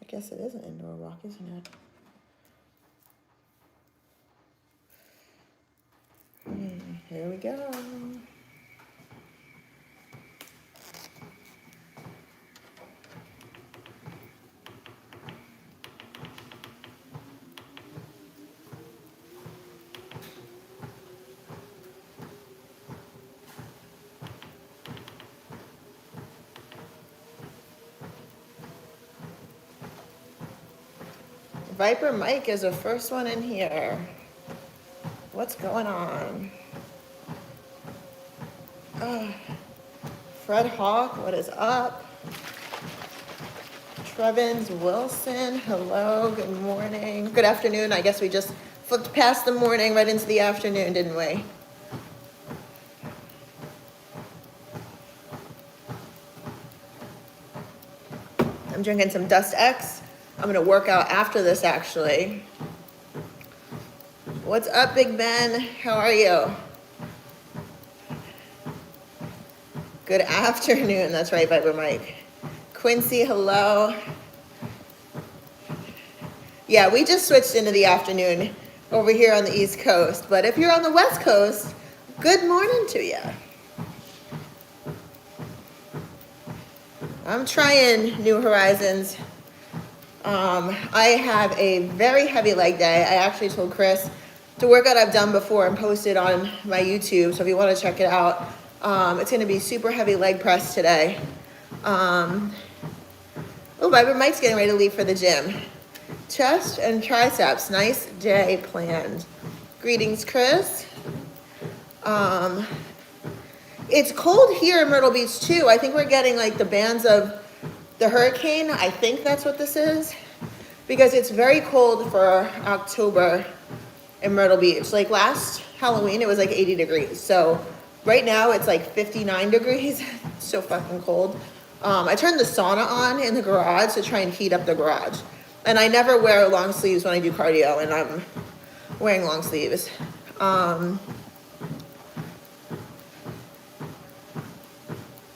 guess it is an indoor walk, isn't it? Here we go. Viper Mike is the first one in here. What's going on? Fred Hawk, what is up? Trevins Wilson, hello, good morning. Good afternoon. I guess we just flipped past the morning right into the afternoon, didn't we? I'm drinking some Dust X. I'm gonna work out after this actually. What's up, Big Ben? How are you? Good afternoon. That's right, Viper Mike. Quincy, hello. Yeah, we just switched into the afternoon over here on the East Coast. But if you're on the West Coast, good morning to you. I'm trying new horizons. I have a very heavy leg day. I actually told Chris the workout I've done before and posted on my YouTube. So if you want to check it out, it's going to be super heavy leg press today. Oh, Viper Mike's getting ready to leave for the gym. Chest and triceps, nice day planned. Greetings, Chris. It's cold here in Myrtle Beach too. I think we're getting like the bands of the hurricane. I think that's what this is, because it's very cold for October in Myrtle Beach. Like last Halloween, it was like 80 degrees. So right now it's like 59 degrees. It's so fucking cold. I turned the sauna on in the garage to try and heat up the garage. And I never wear long sleeves when I do cardio, and I'm wearing long sleeves.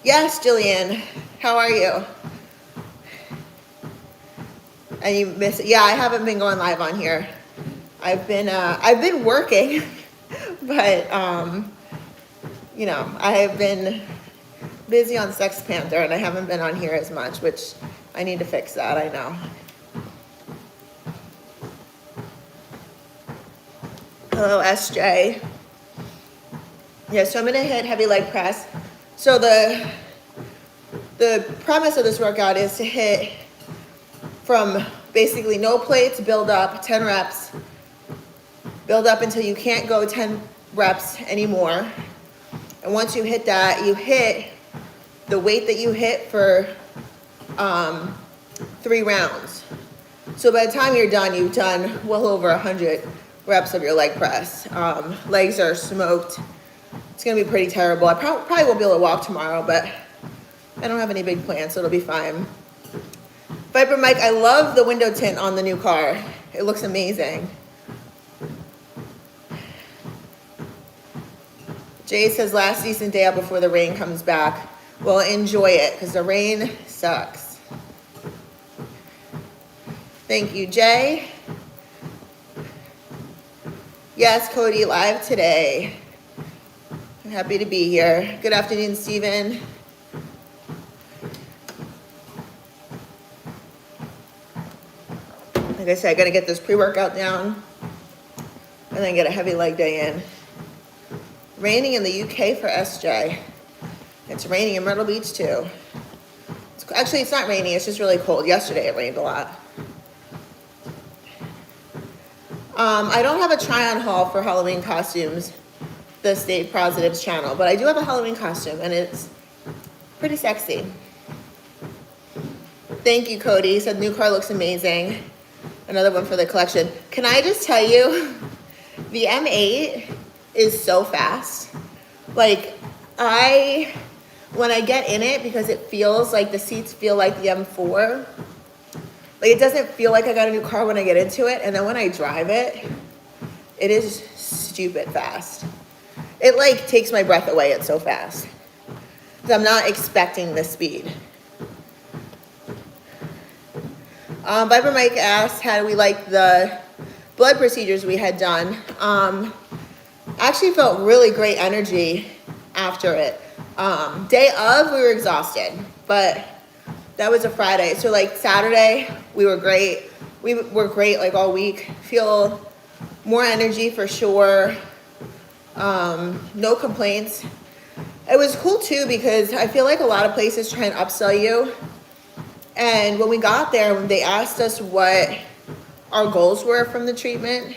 Yes, Jillian, how are you? And you miss it. Yeah, I haven't been going live on here. I've been working, but you know, I have been busy on Sex Panther, and I haven't been on here as much, which I need to fix that, I know. Hello, SJ. Yeah, so I'm gonna hit heavy leg press. So the premise of this workout is to hit from basically no plates, build up 10 reps, build up until you can't go 10 reps anymore. And once you hit that, you hit the weight that you hit for 3 rounds. So by the time you're done, you've done well over 100 reps of your leg press. Legs are smoked. It's gonna be pretty terrible. I probably won't be able to walk tomorrow, but I don't have any big plans, so it'll be fine. Viper Mike, I love the window tint on the new car. It looks amazing. Jay says last decent day out before the rain comes back. Well, enjoy it, because the rain sucks. Thank you, Jay. Yes, Cody, live today. I'm happy to be here. Good afternoon, Steven. Like I said, I gotta get this pre-workout down and then get a heavy leg day in. Raining in the UK for SJ. It's raining in Myrtle Beach too. Actually, it's not raining, it's just really cold. Yesterday it rained a lot. I don't have a try-on haul for Halloween costumes, the Stay Positives channel, but I do have a Halloween costume, and it's pretty sexy. Thank you, Cody. He said new car looks amazing. Another one for the collection. Can I just tell you, the M8 is so fast. Like, when I get in it, because it feels like the seats feel like the M4, like it doesn't feel like I got a new car when I get into it, and then when I drive it, it is stupid fast. It like takes my breath away, it's so fast. So I'm not expecting this speed. Viper Mike asked how do we like the blood procedures we had done. Actually felt really great energy after it. Day of, we were exhausted, but that was a Friday. So like Saturday, we were great. We were great like all week. Feel more energy for sure. No complaints. It was cool too because I feel like a lot of places try and upsell you. And when we got there, when they asked us what our goals were from the treatment,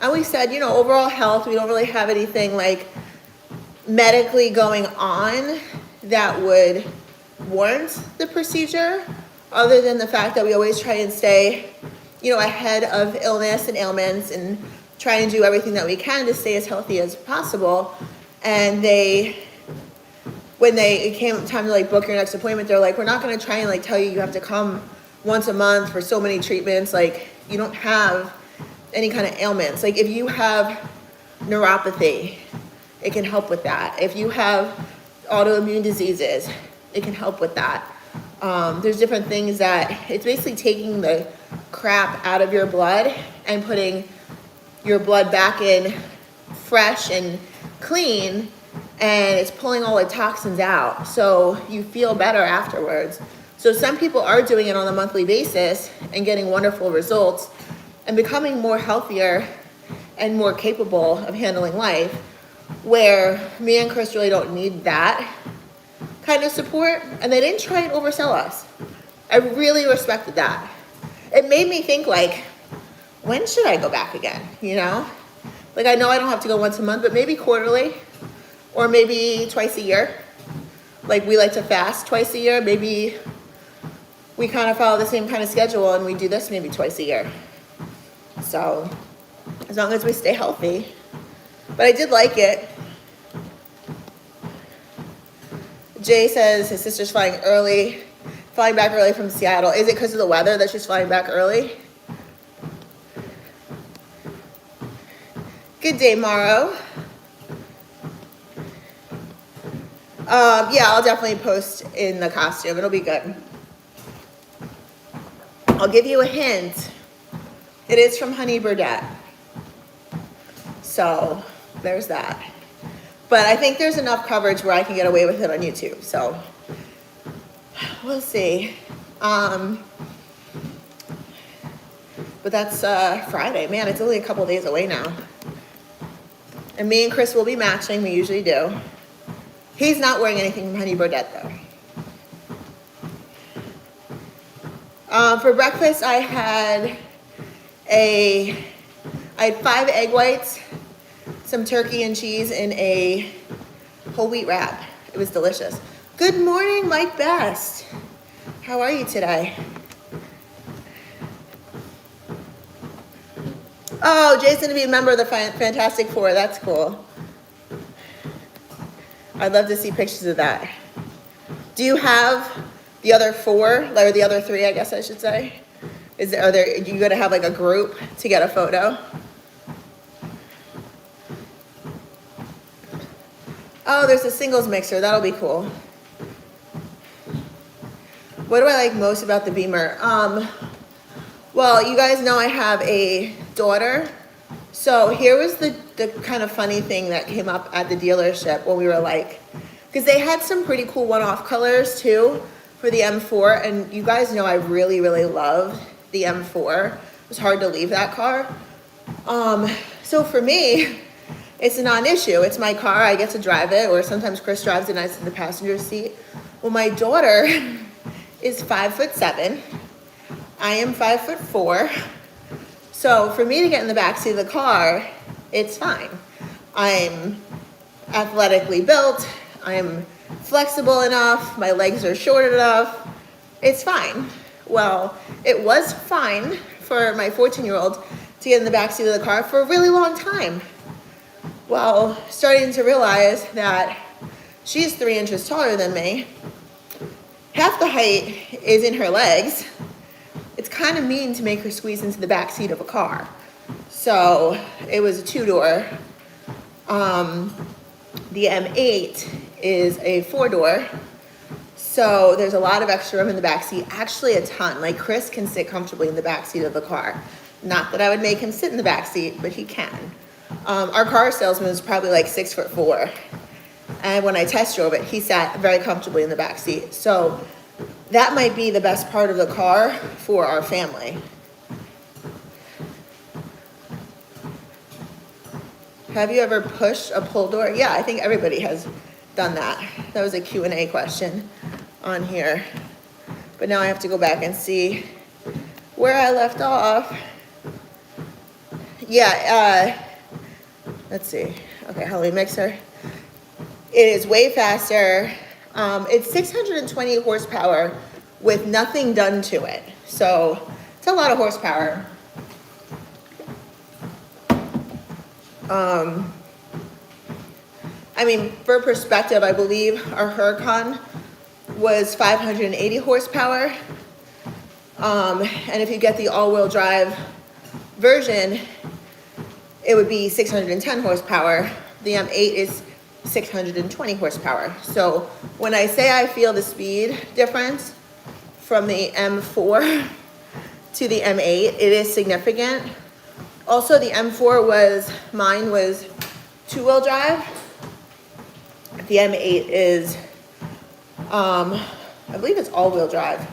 and we said, you know, overall health, we don't really have anything like medically going on that would warrant the procedure, other than the fact that we always try and stay, you know, ahead of illness and ailments and try and do everything that we can to stay as healthy as possible. And when it came time to like book your next appointment, they're like, we're not going to try and like tell you you have to come once a month for so many treatments. Like you don't have any kind of ailments. Like if you have neuropathy, it can help with that. If you have autoimmune diseases, it can help with that. There's different things that it's basically taking the crap out of your blood and putting your blood back in fresh and clean, and it's pulling all the toxins out so you feel better afterwards. So some people are doing it on a monthly basis and getting wonderful results and becoming more healthier and more capable of handling life, where me and Chris really don't need that kind of support, and they didn't try and oversell us. I really respected that. It made me think like, when should I go back again, you know? Like I know I don't have to go once a month, but maybe quarterly or maybe twice a year. Like we like to fast twice a year. Maybe we kind of follow the same kind of schedule and we do this maybe twice a year. So as long as we stay healthy. But I did like it. Jay says his sister's flying back early from Seattle. Is it because of the weather that she's flying back early? Good day, Morrow. Yeah, I'll definitely post in the costume. It'll be good. I'll give you a hint. It is from Honey Burdette. So there's that. But I think there's enough coverage where I can get away with it on YouTube. So we'll see. But that's Friday. Man, it's only a couple days away now. And me and Chris will be matching. We usually do. He's not wearing anything from Honey Burdette though. For breakfast, I had 5 egg whites, some turkey and cheese in a whole wheat wrap. It was delicious. Good morning, Mike Best. How are you today? Oh, Jason to be a member of the Fantastic Four. That's cool. I'd love to see pictures of that. Do you have the other 4, or the other 3, I guess I should say? Are you gonna have like a group to get a photo? Oh, there's a singles mixer. That'll be cool. What do I like most about the Beamer? Well, you guys know I have a daughter. So here was the kind of funny thing that came up at the dealership when we were like, because they had some pretty cool one-off colors too for the M4. And you guys know I really, really love the M4. It was hard to leave that car. So for me, it's a non-issue. It's my car. I get to drive it, or sometimes Chris drives it and I sit in the passenger seat. Well, my daughter is 5'7". I am 5'4". So for me to get in the backseat of the car, it's fine. I'm athletically built. I'm flexible enough. My legs are short enough. It's fine. Well, it was fine for my 14-year-old to get in the backseat of the car for a really long time. Well, starting to realize that she's 3 inches taller than me. Half the height is in her legs. It's kind of mean to make her squeeze into the back seat of a car. So it was a 2-door. The M8 is a 4-door. So there's a lot of extra room in the back seat, actually a ton. Like Chris can sit comfortably in the back seat of the car. Not that I would make him sit in the back seat, but he can. Our car salesman is probably like 6'4". And when I test drove it, he sat very comfortably in the back seat. So that might be the best part of the car for our family. Have you ever pushed a pull door? Yeah, I think everybody has done that. That was a Q&A question on here. But now I have to go back and see where I left off. Yeah, let's see. Okay, Holly Mixer. It is way faster. It's 620 horsepower with nothing done to it. So it's a lot of horsepower. I mean, for perspective, I believe our Huracan was 580 horsepower. And if you get the all-wheel drive version, it would be 610 horsepower. The M8 is 620 horsepower. So when I say I feel the speed difference from the M4 to the M8, it is significant. Also, the M4 mine was two-wheel drive. The M8 is, I believe it's all-wheel drive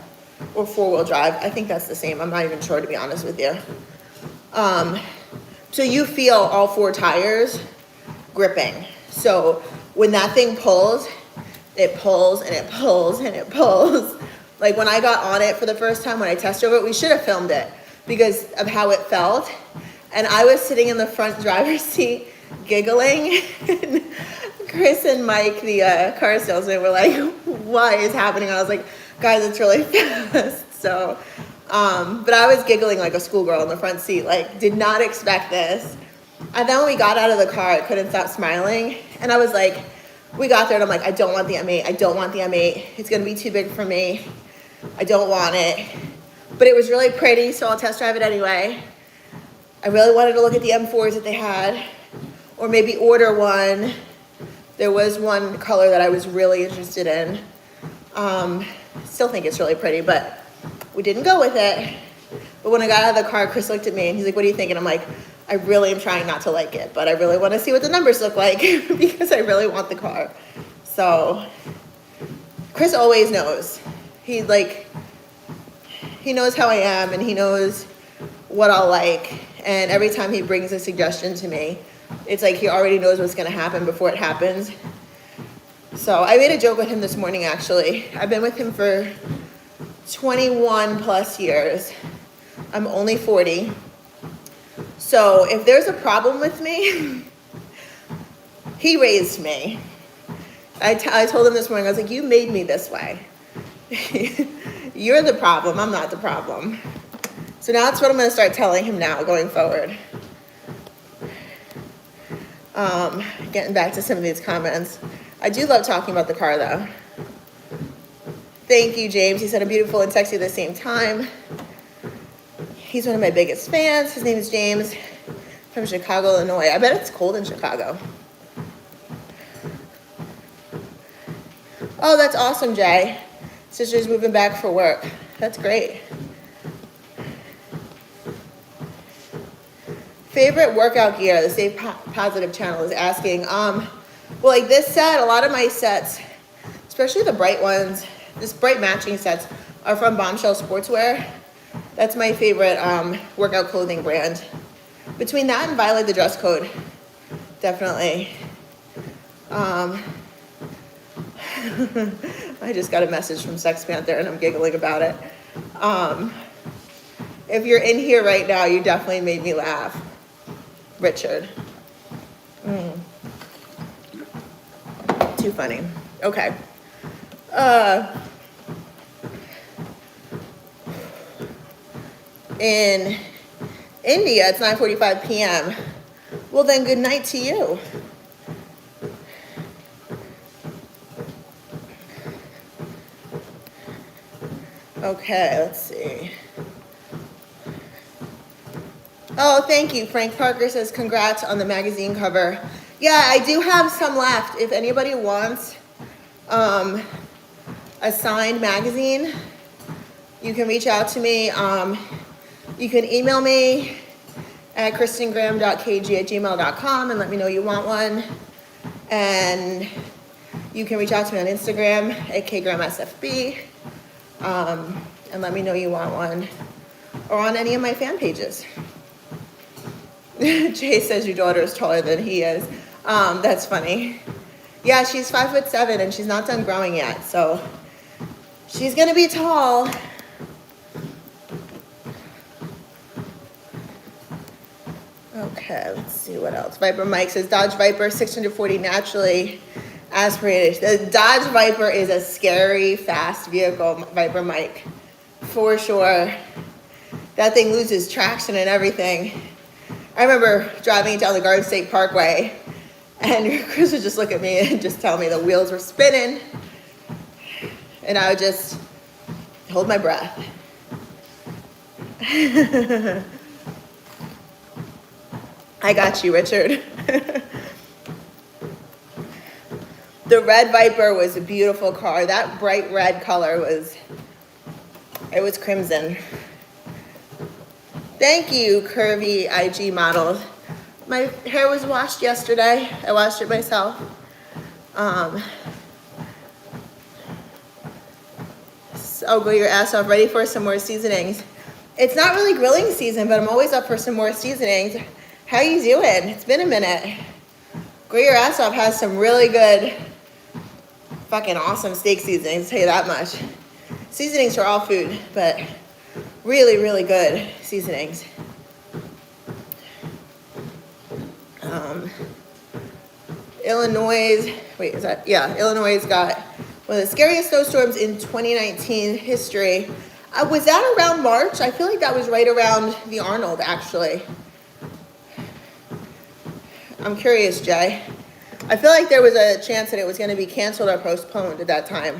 or four-wheel drive. I think that's the same. I'm not even sure, to be honest with you. So you feel all four tires gripping. So when that thing pulls, it pulls and it pulls and it pulls. Like when I got on it for the first time, when I test drove it, we should have filmed it because of how it felt. And I was sitting in the front driver's seat giggling. And Chris and Mike, the car salesman, were like, what is happening? And I was like, guys, it's really fast. So, but I was giggling like a schoolgirl in the front seat, like did not expect this. And then when we got out of the car, I couldn't stop smiling. And I was like, we got there and I'm like, I don't want the M8. I don't want the M8. It's going to be too big for me. I don't want it. But it was really pretty, so I'll test drive it anyway. I really wanted to look at the M4s that they had, or maybe order one. There was one color that I was really interested in. Still think it's really pretty, but we didn't go with it. But when I got out of the car, Chris looked at me and he's like, what do you think? And I'm like, I really am trying not to like it, but I really want to see what the numbers look like because I really want the car. So Chris always knows. He knows how I am and he knows what I'll like. And every time he brings a suggestion to me, it's like he already knows what's going to happen before it happens. So I made a joke with him this morning, actually. I've been with him for 21 plus years. I'm only 40. So if there's a problem with me, he raised me. I told him this morning, I was like, you made me this way. You're the problem, I'm not the problem. So now that's what I'm going to start telling him now going forward. Getting back to some of these comments. I do love talking about the car though. Thank you, James. He said I'm beautiful and sexy at the same time. He's one of my biggest fans. His name is James from Chicago, Illinois. I bet it's cold in Chicago. Oh, that's awesome, Jay. Sister's moving back for work. That's great. Favorite workout gear? The Stay Positive channel is asking. Well, like this set, a lot of my sets, especially the bright ones, this bright matching sets are from Bombshell Sportswear. That's my favorite workout clothing brand. Between that and Violate the Dress Code, definitely. I just got a message from Sex Panther and I'm giggling about it. If you're in here right now, you definitely made me laugh. Richard. Too funny. Okay. In India, it's 9:45 p.m. Well, then good night to you. Okay, let's see. Oh, thank you. Frank Parker says, congrats on the magazine cover. Yeah, I do have some left. If anybody wants, I a signed magazine, you can reach out to me. You can email me at KristenGraham.KG@gmail.com and let me know you want one. And you can reach out to me on Instagram at KGrahamSFB and let me know you want one, or on any of my fan pages. Jay says your daughter is taller than he is. That's funny. Yeah, she's 5'7" and she's not done growing yet, so she's gonna be tall. Okay, let's see what else. Viper Mike says Dodge Viper 640 naturally aspirated. The Dodge Viper is a scary, fast vehicle, Viper Mike, for sure. That thing loses traction and everything. I remember driving down the Garden State Parkway, and Chris would just look at me and just tell me the wheels were spinning, and I would just hold my breath. I got you, Richard. The red Viper was a beautiful car. That bright red color was crimson. Thank you, curvy IG model. My hair was washed yesterday. I washed it myself. So go your ass off, ready for some more seasonings. It's not really grilling season, but I'm always up for some more seasonings. How you doing? It's been a minute. Go Your Ass Off has some really good, fucking awesome steak seasonings, I'll tell you that much. Seasonings for all food, but really, really good seasonings. Illinois got one of the scariest snowstorms in 2019 history. Was that around March? I feel like that was right around the Arnold, actually. I'm curious, Jay. I feel like there was a chance that it was going to be canceled or postponed at that time.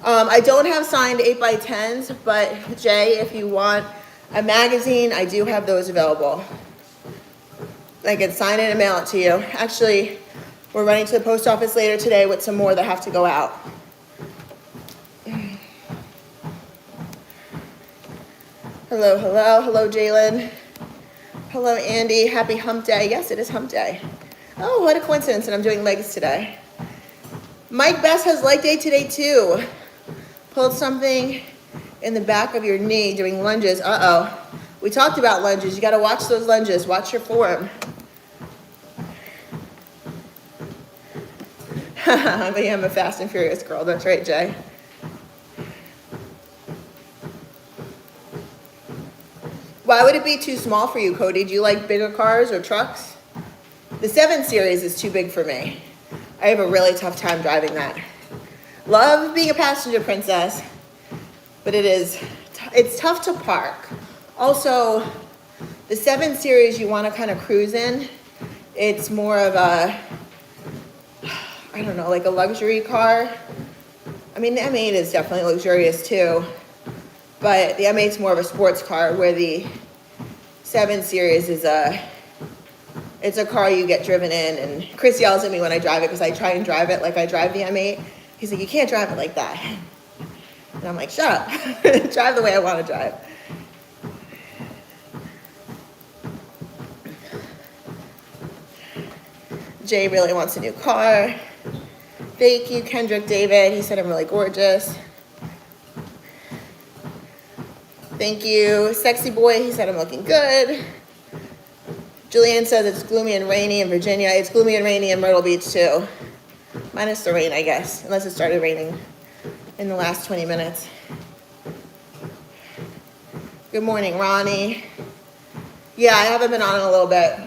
I don't have signed 8x10s, but Jay, if you want a magazine, I do have those available. I can sign it and mail it to you. Actually, we're running to the post office later today with some more that have to go out. Hello, hello, hello, Jalen. Hello, Andy. Happy hump day. Yes, it is hump day. Oh, what a coincidence that I'm doing legs today. Mike Best has leg day today, too. Pulled something in the back of your knee doing lunges. Uh-oh. We talked about lunges. You got to watch those lunges. Watch your form. But yeah, I'm a Fast and Furious girl. That's right, Jay. Why would it be too small for you, Cody? Do you like bigger cars or trucks? The 7 Series is too big for me. I have a really tough time driving that. Love being a passenger princess, but it's tough to park. Also, the 7 Series you want to kind of cruise in. It's more of a, I don't know, like a luxury car. I mean, the M8 is definitely luxurious too. But the M8's more of a sports car, where the 7 Series is it's a car you get driven in. And Chris yells at me when I drive it because I try and drive it like I drive the M8. He's like, you can't drive it like that. And I'm like, shut up. Drive the way I want to drive. Jay really wants a new car. Thank you, Kendrick David. He said I'm really gorgeous. Thank you, Sexy Boy. He said I'm looking good. Julianne says it's gloomy and rainy in Virginia. It's gloomy and rainy in Myrtle Beach too. Minus the rain, I guess, unless it started raining in the last 20 minutes. Good morning, Ronnie. Yeah, I haven't been on in a little bit.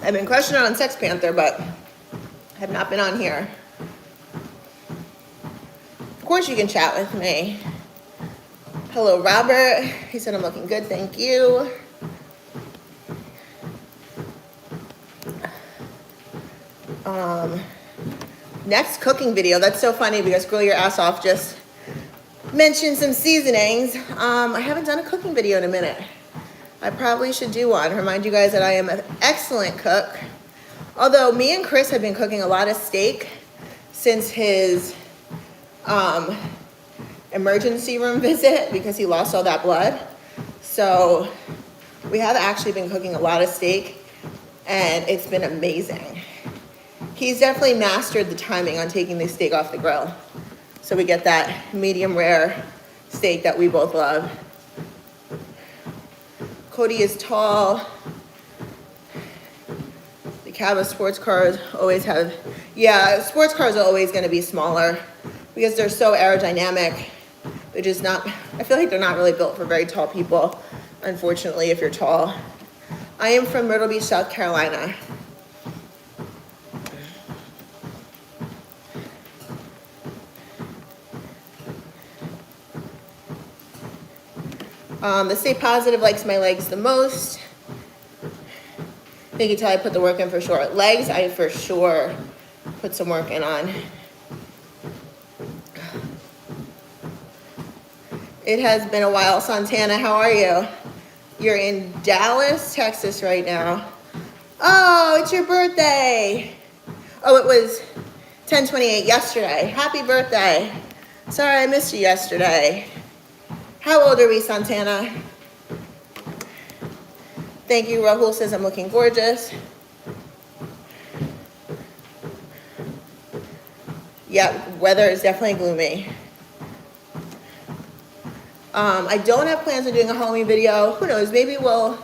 I've been crushing it on Sex Panther, but I have not been on here. Of course you can chat with me. Hello, Robert. He said I'm looking good, thank you. Next cooking video. That's so funny because Grill Your Ass Off just mentioned some seasonings. I haven't done a cooking video in a minute. I probably should do one. Remind you guys that I am an excellent cook. Although me and Chris have been cooking a lot of steak since his emergency room visit because he lost all that blood. So we have actually been cooking a lot of steak and it's been amazing. He's definitely mastered the timing on taking the steak off the grill. So we get that medium rare steak that we both love. Cody is tall. The cab of sports cars always have, yeah, sports cars are always gonna be smaller because they're so aerodynamic. They're just not, I feel like they're not really built for very tall people, unfortunately, if you're tall. I am from Myrtle Beach, South Carolina. The Stay Positive likes my legs the most. You can tell I put the work in for sure. Legs, I for sure put some work in on. It has been a while. Santana, how are you? You're in Dallas, Texas right now. Oh, it's your birthday. Oh, it was 10/28 yesterday. Happy birthday. Sorry I missed you yesterday. How old are we, Santana? Thank you. Rahul says I'm looking gorgeous. Yeah, weather is definitely gloomy. I don't have plans on doing a Halloween video. Who knows? Maybe we'll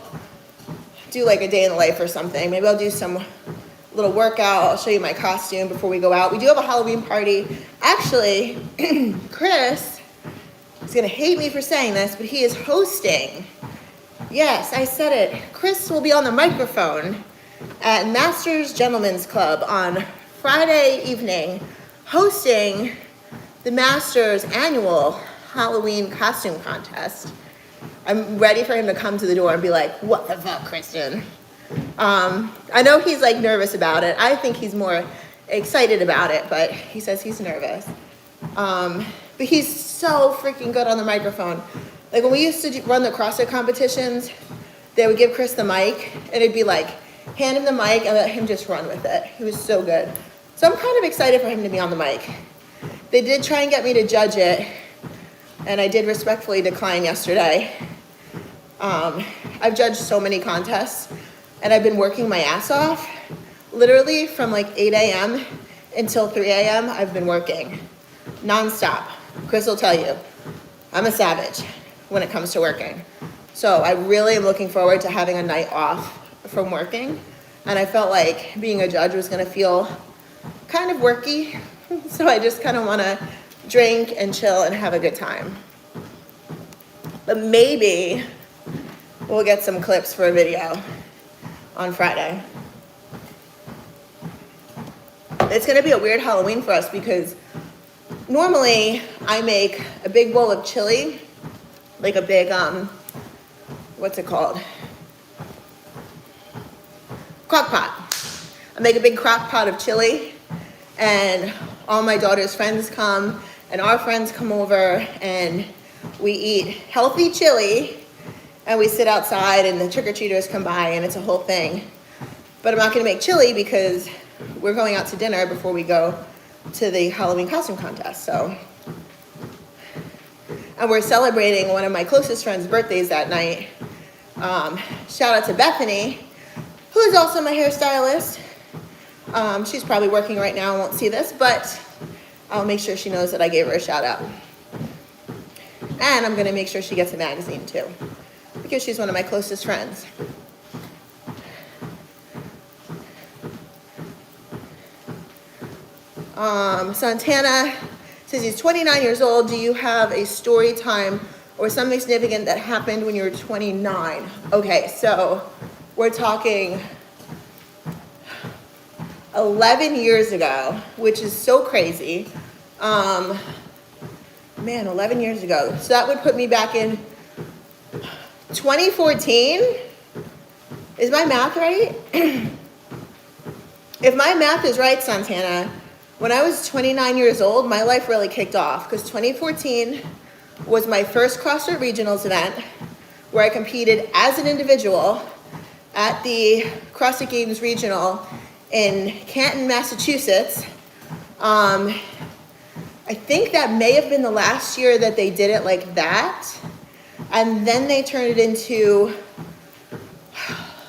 do like a day in the life or something. Maybe I'll do some little workout. I'll show you my costume before we go out. We do have a Halloween party. Actually, Chris is gonna hate me for saying this, but he is hosting. Yes, I said it. Chris will be on the microphone at Masters Gentlemen's Club on Friday evening, hosting the Masters annual Halloween costume contest. I'm ready for him to come to the door and be like, what the fuck, Kristen? I know he's like nervous about it. I think he's more excited about it, but he says he's nervous. But he's so freaking good on the microphone. Like when we used to run the CrossFit competitions, they would give Chris the mic and it'd be like, hand him the mic and let him just run with it. He was so good. So I'm kind of excited for him to be on the mic. They did try and get me to judge it, and I did respectfully decline yesterday. I've judged so many contests, and I've been working my ass off. Literally from like 8 a.m. until 3 a.m. I've been working nonstop. Chris will tell you, I'm a savage when it comes to working. So I really am looking forward to having a night off from working. And I felt like being a judge was gonna feel kind of worky. So I just kind of wanna drink and chill and have a good time. But maybe we'll get some clips for a video on Friday. It's gonna be a weird Halloween for us because normally I make a big bowl of chili, like a big, what's it called? Crock pot. I make a big crock pot of chili and all my daughter's friends come and our friends come over and we eat healthy chili and we sit outside and the trick-or-treaters come by and it's a whole thing. But I'm not gonna make chili because we're going out to dinner before we go to the Halloween costume contest, so. And we're celebrating one of my closest friends' birthdays that night. Shout out to Bethany, who is also my hairstylist. She's probably working right now and won't see this, but I'll make sure she knows that I gave her a shout out. And I'm gonna make sure she gets a magazine too, because she's one of my closest friends. Santana says he's 29 years old. Do you have a story time or something significant that happened when you were 29? Okay, so we're talking 11 years ago, which is so crazy. Man, 11 years ago. So that would put me back in 2014. Is my math right? If my math is right, Santana, when I was 29 years old, my life really kicked off because 2014 was my first CrossFit Regionals event where I competed as an individual at the CrossFit Games Regional in Canton, Massachusetts. I think that may have been the last year that they did it like that. And then they turned it into,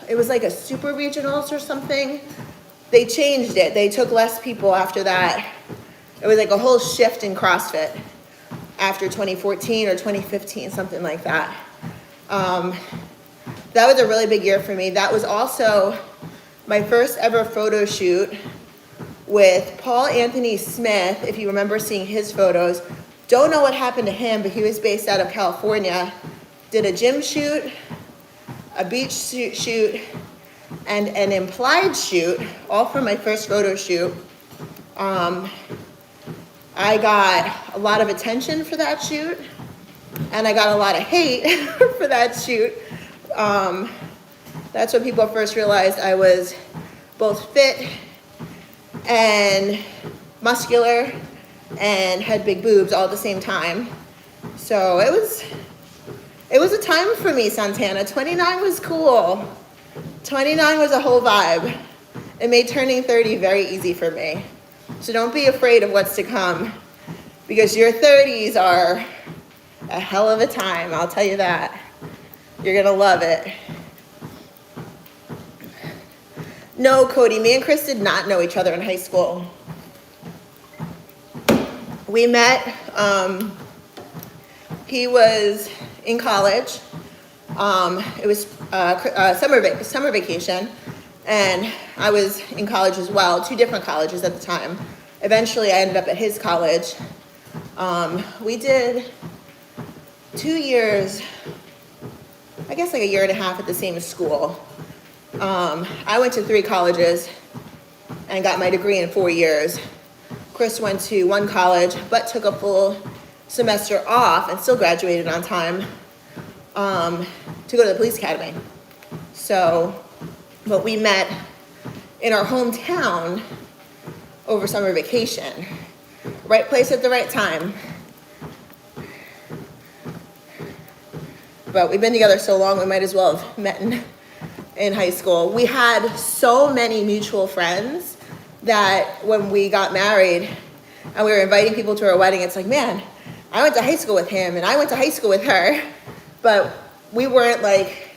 it was like a super regionals or something. They changed it. They took less people after that. It was like a whole shift in CrossFit after 2014 or 2015, something like that. That was a really big year for me. That was also my first ever photo shoot with Paul Anthony Smith, if you remember seeing his photos. Don't know what happened to him, but he was based out of California. Did a gym shoot, a beach shoot, and an implied shoot, all from my first photo shoot. I got a lot of attention for that shoot, and I got a lot of hate for that shoot. That's when people first realized I was both fit and muscular and had big boobs all at the same time. So it was a time for me, Santana. 29 was cool. 29 was a whole vibe. It made turning 30 very easy for me. So don't be afraid of what's to come, because your 30s are a hell of a time, I'll tell you that. You're gonna love it. No, Cody, me and Chris did not know each other in high school. We met, he was in college. It was summer vacation, and I was in college as well, 2 different colleges at the time. Eventually, I ended up at his college. We did 2 years, I guess like a year and a half at the same school. I went to 3 colleges and got my degree in 4 years. Chris went to 1 college, but took a full semester off and still graduated on time to go to the police academy. So, but we met in our hometown over summer vacation. Right place at the right time. But we've been together so long, we might as well have met in high school. We had so many mutual friends that when we got married and we were inviting people to our wedding, it's like, man, I went to high school with him and I went to high school with her. But we weren't like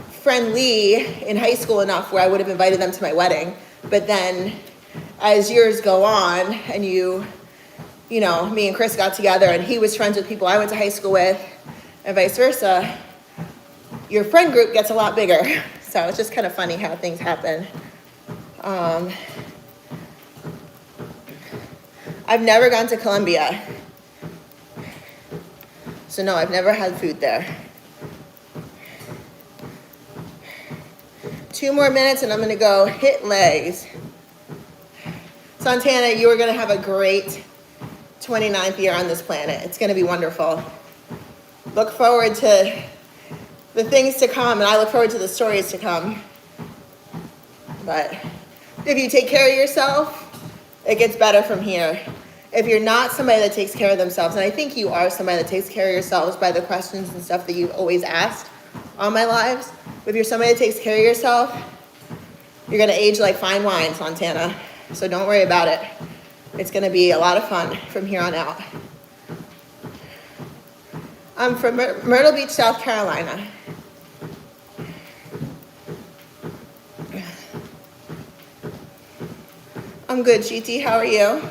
friendly in high school enough where I would have invited them to my wedding. But then as years go on and you know, me and Chris got together and he was friends with people I went to high school with and vice versa, your friend group gets a lot bigger. So it's just kind of funny how things happen. I've never gone to Colombia. So no, I've never had food there. 2 more minutes and I'm gonna go hit legs. Santana, you are gonna have a great 29th year on this planet. It's gonna be wonderful. Look forward to the things to come, and I look forward to the stories to come. But if you take care of yourself, it gets better from here. If you're not somebody that takes care of themselves, and I think you are somebody that takes care of yourselves by the questions and stuff that you've always asked all my lives, if you're somebody that takes care of yourself, you're gonna age like fine wine, Santana. So don't worry about it. It's gonna be a lot of fun from here on out. I'm from Myrtle Beach, South Carolina. I'm good, GT, how are you?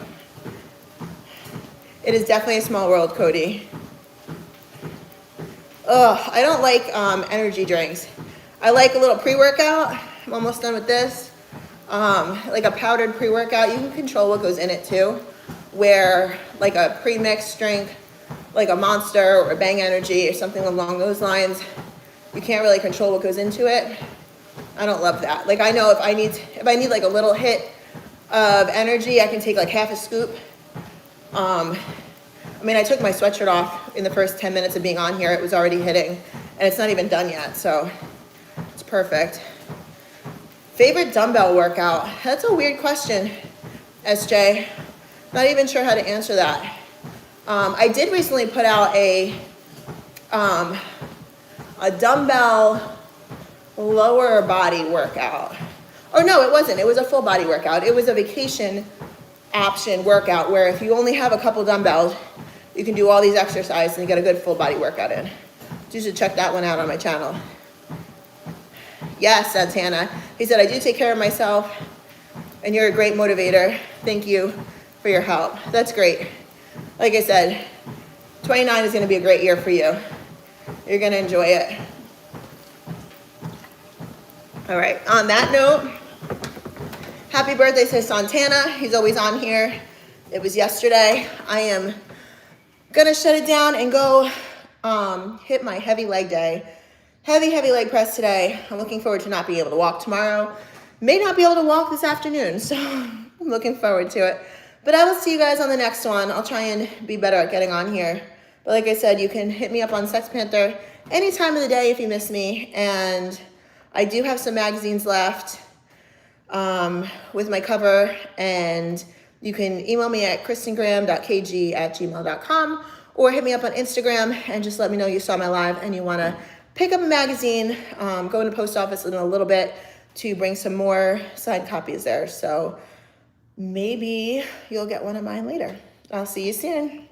It is definitely a small world, Cody. Ugh, I don't like energy drinks. I like a little pre-workout. I'm almost done with this. Like a powdered pre-workout. You can control what goes in it too. Where like a pre-mixed drink, like a Monster or a Bang Energy or something along those lines, you can't really control what goes into it. I don't love that. Like I know if I need like a little hit of energy, I can take like half a scoop. I mean, I took my sweatshirt off in the first 10 minutes of being on here. It was already hitting, and it's not even done yet, so it's perfect. Favorite dumbbell workout? That's a weird question, SJ. Not even sure how to answer that. I did recently put out a dumbbell lower body workout. Or no, it wasn't. It was a full body workout. It was a vacation option workout where if you only have a couple dumbbells, you can do all these exercises and get a good full body workout in. You should check that one out on my channel. Yes, that's Hannah. He said, I do take care of myself and you're a great motivator. Thank you for your help. That's great. Like I said, 29 is going to be a great year for you. You're going to enjoy it. All right, on that note, happy birthday to Santana. He's always on here. It was yesterday. I am going to shut it down and go hit my heavy leg day. Heavy leg press today. I'm looking forward to not being able to walk tomorrow. May not be able to walk this afternoon, so I'm looking forward to it. But I will see you guys on the next one. I'll try and be better at getting on here. But like I said, you can hit me up on Sex Panther any time of the day if you miss me. And I do have some magazines left with my cover. And you can email me at KristenGraham.KG@gmail.com or hit me up on Instagram and just let me know you saw my live and you want to pick up a magazine. Go in the post office in a little bit to bring some more signed copies there. So maybe you'll get one of mine later. I'll see you soon.